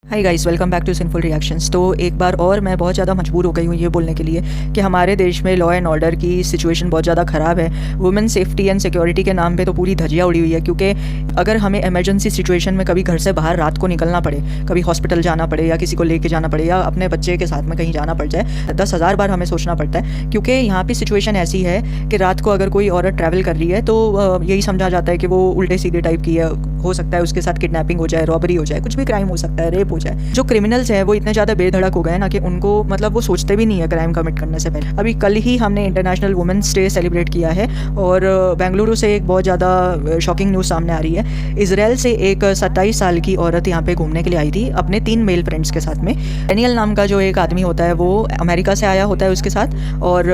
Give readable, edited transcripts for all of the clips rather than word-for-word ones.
Hi guys, welcome back to sinful reactions. तो एक बार और मैं बहुत ज़्यादा मजबूर हो गई हूँ ये बोलने के लिए कि हमारे देश में लॉ एंड ऑर्डर की सिचुएशन बहुत ज़्यादा ख़राब है। वुमेन सेफ्टी एंड सिक्योरिटी के नाम पे तो पूरी धज्जियाँ उड़ी हुई है, क्योंकि अगर हमें इमरजेंसी सिचुएशन में कभी घर से बाहर रात को निकलना पड़े, कभी हॉस्पिटल जाना पड़े या किसी को लेके जाना पड़े या अपने बच्चे के साथ में कहीं जाना पड़ जाए, 10,000 बार हमें सोचना पड़ता है। क्योंकि यहाँ पर सिचुएशन ऐसी है कि रात को अगर कोई औरत ट्रैवल कर रही है तो यही समझा जाता है कि वो उल्टे सीधे टाइप की है, हो सकता है उसके साथ किडनैपिंग हो जाए, रॉबरी हो जाए, कुछ भी क्राइम हो सकता है, रेप हो जाए। जो क्रिमिनल्स हैं वो इतने ज़्यादा बेधड़क हो गए ना कि उनको मतलब वो सोचते भी नहीं है क्राइम कमिट करने से पहले। अभी कल ही हमने इंटरनेशनल वुमेन्स डे सेलिब्रेट किया है और बेंगलुरु से एक बहुत ज़्यादा शॉकिंग न्यूज़ सामने आ रही है। इजराइल से एक 27 साल की औरत यहाँ पे घूमने के लिए आई थी अपने 3 मेल फ्रेंड्स के साथ में। डेनियल नाम का जो एक आदमी होता है वो अमेरिका से आया होता है उसके साथ, और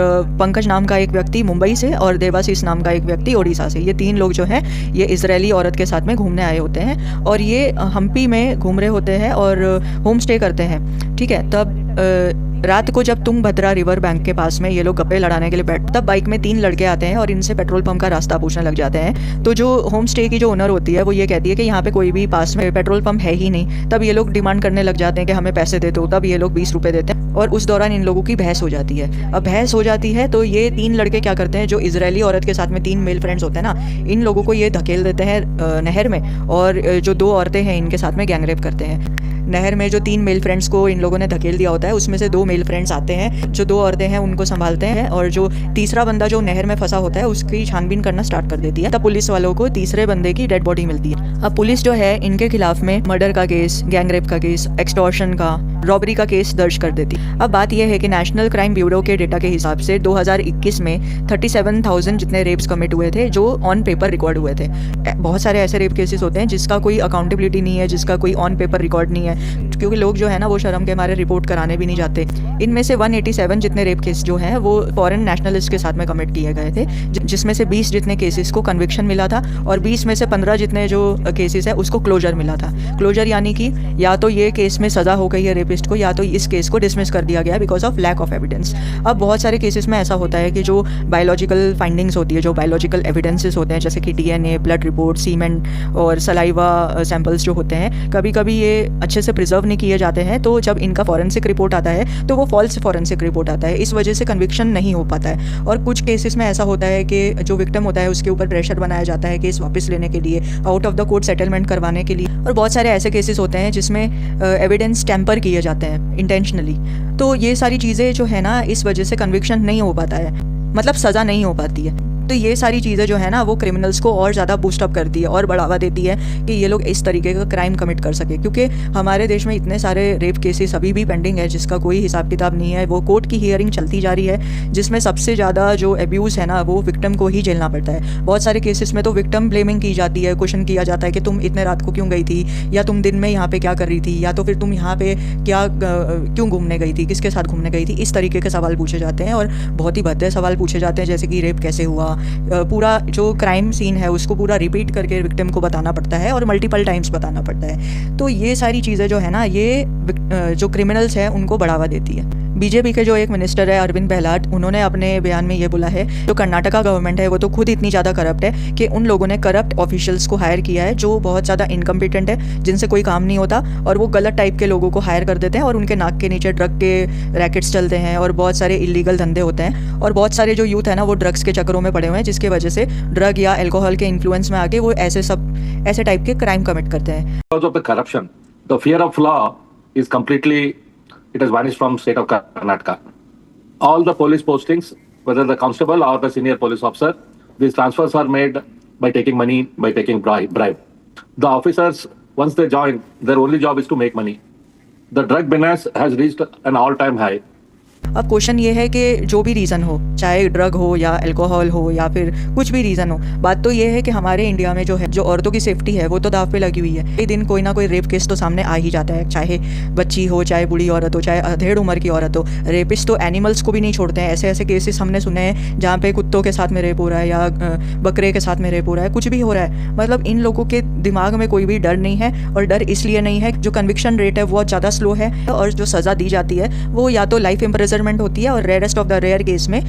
पंकज नाम का एक व्यक्ति मुंबई से, और देवाशीष नाम का एक व्यक्ति ओडिशा से। ये 3 लोग जो हैं ये इजरायली औरत के साथ में घूमने आए होते हैं और ये हम्पी में घूम रहे होते हैं और होम स्टे करते हैं। ठीक है, तब रात को जब तुंगभद्रा रिवर बैंक के पास में ये लोग गप्पे लड़ाने के लिए तब बाइक में 3 लड़के आते हैं और इनसे पेट्रोल पंप का रास्ता पूछने लग जाते हैं। तो जो होम स्टे की जो ओनर होती है वो ये कहती है कि यहाँ पे कोई भी पास में पेट्रोल पंप है ही नहीं। तब ये लोग डिमांड करने लग जाते हैं कि हमें पैसे दे दो। तब ये लोग 20 रुपये देते हैं और उस दौरान इन लोगों की बहस हो जाती है। अब बहस हो जाती है तो ये 3 लड़के क्या करते हैं, जो इजरायली औरत के साथ में 3 मेल फ्रेंड्स होते हैं ना, इन लोगों को ये धकेल देते हैं नहर में, और जो 2 औरतें हैं इनके साथ में गैंगरेप करते हैं। नहर में जो 3 मेल फ्रेंड्स को इन लोगों ने धकेल दिया होता है उसमें से 2 मेल फ्रेंड्स आते हैं, जो 2 औरतें हैं उनको संभालते हैं, और जो तीसरा बंदा जो नहर में फंसा होता है उसकी छानबीन करना स्टार्ट कर देती है। तब पुलिस वालों को तीसरे बंदे की डेड बॉडी मिलती है। अब पुलिस जो है इनके खिलाफ में मर्डर का केस, गैंगरेप का केस, एक्सटॉर्शन का, रॉबरी का केस दर्ज कर देती है। अब बात यह है कि नेशनल क्राइम ब्यूरो के डेटा के हिसाब से 2021 में 37,000 जितने रेप्स कमिट हुए थे जो ऑन पेपर रिकॉर्ड हुए थे। बहुत सारे ऐसे रेप केसेस होते हैं जिसका कोई अकाउंटेबिलिटी नहीं है, जिसका कोई ऑन पेपर रिकॉर्ड नहीं है, क्योंकि लोग जो है ना वो शर्म के मारे रिपोर्ट कराने भी नहीं जाते। इनमें से 187 जितने रेप केस जो हैं वो फॉरेन नेशनलिस्ट के साथ में कमिट किए गए थे, जिसमें से 20 जितने केसेस को कन्विक्शन मिला था और 20 में से 15 जितने जो केसेस है उसको क्लोजर मिला था। क्लोजर यानी कि या तो ये केस में सज़ा हो गई है रेपिस्ट को, या तो इस केस को डिसमिस कर दिया गया because of lack of evidence. अब बहुत सारे केसेस में ऐसा होता है कि जो बायोलॉजिकल फाइंडिंग्स होती है, जो बायोलॉजिकल एविडेंसेस होते हैं, जैसे कि DNA, ब्लड रिपोर्ट, सीमेंट और सलाइवा सैंपल्स जो होते हैं, कभी कभी ये अच्छे से प्रिजर्व नहीं किए जाते हैं। तो जब इनका फॉरेंसिक रिपोर्ट आता है तो वो फॉल्स फॉरेंसिक रिपोर्ट आता है, इस वजह से कन्विक्शन नहीं हो पाता है। और कुछ केसेस में ऐसा होता है कि जो विक्टिम होता है उसके ऊपर प्रेशर बनाया जाता है केस वापस लेने के लिए, out of the court settlement करवाने के लिए। और बहुत सारे ऐसे केसेस होते हैं जिसमें एविडेंस टेम्पर किए जाते हैं इंटेंशनली। तो ये सारी चीज़ें जो है ना, इस वजह से कन्विक्शन नहीं हो पाता है, मतलब सज़ा नहीं हो पाती है। तो ये सारी चीज़ें जो है ना वो क्रिमिनल्स को और ज़्यादा बूस्टअप करती है और बढ़ावा देती है कि ये लोग इस तरीके का क्राइम कमिट कर सके। क्योंकि हमारे देश में इतने सारे रेप केसेस अभी भी पेंडिंग है जिसका कोई हिसाब किताब नहीं है। वो कोर्ट की हियरिंग चलती जा रही है जिसमें सबसे ज़्यादा जो एब्यूज़ है ना वो विक्टिम को ही झेलना पड़ता है। बहुत सारे केसेस में तो विक्टिम ब्लेमिंग की जाती है, क्वेश्चन किया जाता है कि तुम इतने रात को क्यों गई थी, या तुम दिन में यहाँ पे क्या कर रही थी, या तो फिर तुम यहाँ पे क्या क्यों घूमने गई थी, किसके साथ घूमने गई थी। इस तरीके के सवाल पूछे जाते हैं और बहुत ही भद्दे सवाल पूछे जाते हैं, जैसे कि रेप कैसे हुआ, पूरा जो क्राइम सीन है उसको पूरा रिपीट करके विक्टिम को बताना पड़ता है और मल्टीपल टाइम्स बताना पड़ता है। तो ये सारी चीज़ें जो है ना ये जो क्रिमिनल्स हैं उनको बढ़ावा देती है। बीजेपी के जो एक मिनिस्टर है अरविंद बहलाट, उन्होंने अपने बयान में ये बोला है जो कर्नाटका गवर्नमेंट है वो तो खुद इतनी ज़्यादा करप्ट है कि उन लोगों ने करप्ट ऑफिशियल्स को हायर किया है जो बहुत ज़्यादा इनकम्पिटेंट है, जिनसे कोई काम नहीं होता, और वो गलत टाइप के लोगों को हायर कर देते हैं और उनके नाक के नीचे ड्रग के रैकेट्स चलते हैं और बहुत सारे इलीगल धंधे होते हैं। और बहुत सारे जो यूथ है ना वो ड्रग्स के चक्करों में पड़े हुए हैं, जिसकी वजह से ड्रग या अल्कोहल के इन्फ्लुएंस में आके वो ऐसे टाइप के क्राइम कमिट करते हैं। Because of the corruption, the fear of law is completely, it has vanished from state of Karnataka. All the police postings, whether the constable or the senior police officer, these transfers are made by taking money, by taking bribe. The officers, once they join, their only job is to make money. The drug menace has reached an all-time high. अब question ये है कि जो भी reason हो, चाहे drug हो या अल्कोहल हो या फिर कुछ भी रीज़न हो, बात तो ये है कि हमारे इंडिया में जो है जो औरतों की सेफ्टी है वो तो दाव पे लगी हुई है। एक दिन कोई ना कोई रेप केस तो सामने आ ही जाता है, चाहे बच्ची हो, चाहे बूढ़ी औरत हो, चाहे अधेड़ उम्र की औरत हो। रेपिस्ट तो एनिमल्स को भी नहीं छोड़ते हैं। ऐसे ऐसे केसेस हमने सुने हैं जहाँ पे कुत्तों के साथ में रेप हो रहा है या बकरे के साथ में रेप हो रहा है, कुछ भी हो रहा है। मतलब इन लोगों के दिमाग में कोई भी डर नहीं है, और डर इसलिए नहीं है जो कन्विक्शन रेट है वो ज़्यादा स्लो है, और जो सज़ा दी जाती है वो या तो लाइफ इम्प्रिजनमेंट होती है और rarest of the rare case में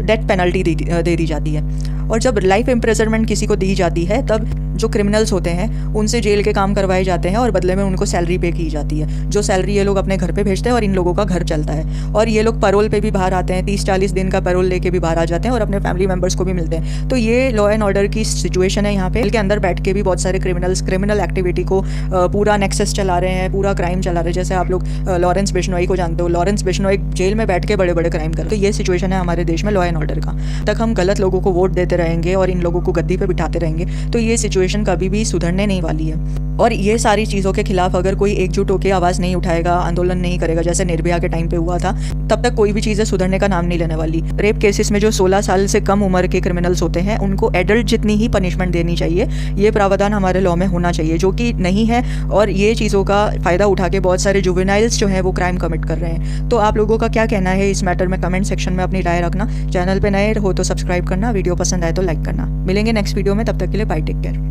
डेथ पेनल्टी दे दी जाती है। और जब लाइफ इम्प्रिजनमेंट किसी को दी जाती है तब जो क्रिमिनल्स होते हैं उनसे जेल के काम करवाए जाते हैं और बदले में उनको सैलरी पे की जाती है। जो सैलरी ये लोग अपने घर पे भेजते हैं और इन लोगों का घर चलता है। और ये लोग पैरोल पे भी बाहर आते हैं, 30-40 दिन का पैरोल लेके भी बाहर आ जाते हैं और अपने फैमिली मेम्बर्स को भी मिलते हैं। तो ये लॉ एंड ऑर्डर की सिचुएशन है यहाँ पे। जेल के अंदर बैठ के भी बहुत सारे क्रिमिनल्स क्रिमिनल एक्टिविटी को पूरा नेक्सस चला रहे हैं, पूरा क्राइम चला रहे हैं। जैसे आप लोग लॉरेंस बिश्नोई को जानते हो, लॉरेंस बिश्नोई जेल में बैठ के बड़े बड़े क्राइम करते हैं। तो ये सिचुएशन है हमारे देश में लॉ एंड ऑर्डर का। तक हम गलत लोगों को वोट देते रहेंगे और इन लोगों को गद्दी पे बिठाते रहेंगे तो ये सिचुएशन कभी भी सुधरने नहीं वाली है। और ये सारी चीज़ों के खिलाफ अगर कोई एकजुट होकर आवाज़ नहीं उठाएगा, आंदोलन नहीं करेगा जैसे निर्भया के टाइम पे हुआ था, तब तक कोई भी चीज़ें सुधरने का नाम नहीं लेने वाली। रेप केसेस में जो 16 साल से कम उम्र के क्रिमिनल्स होते हैं उनको एडल्ट जितनी ही पनिशमेंट देनी चाहिए। ये प्रावधान हमारे लॉ में होना चाहिए, जो कि नहीं है। और ये चीज़ों का फ़ायदा उठा के बहुत सारे जुवेनाइल्स जो हैं वो क्राइम कमिट कर रहे हैं। तो आप लोगों का क्या कहना है इस मैटर में कमेंट सेक्शन में अपनी राय रखना। चैनल पर नए हो तो सब्सक्राइब करना, वीडियो पसंद आए तो लाइक करना। मिलेंगे नेक्स्ट वीडियो में, तब तक के लिए बाय, टेक केयर।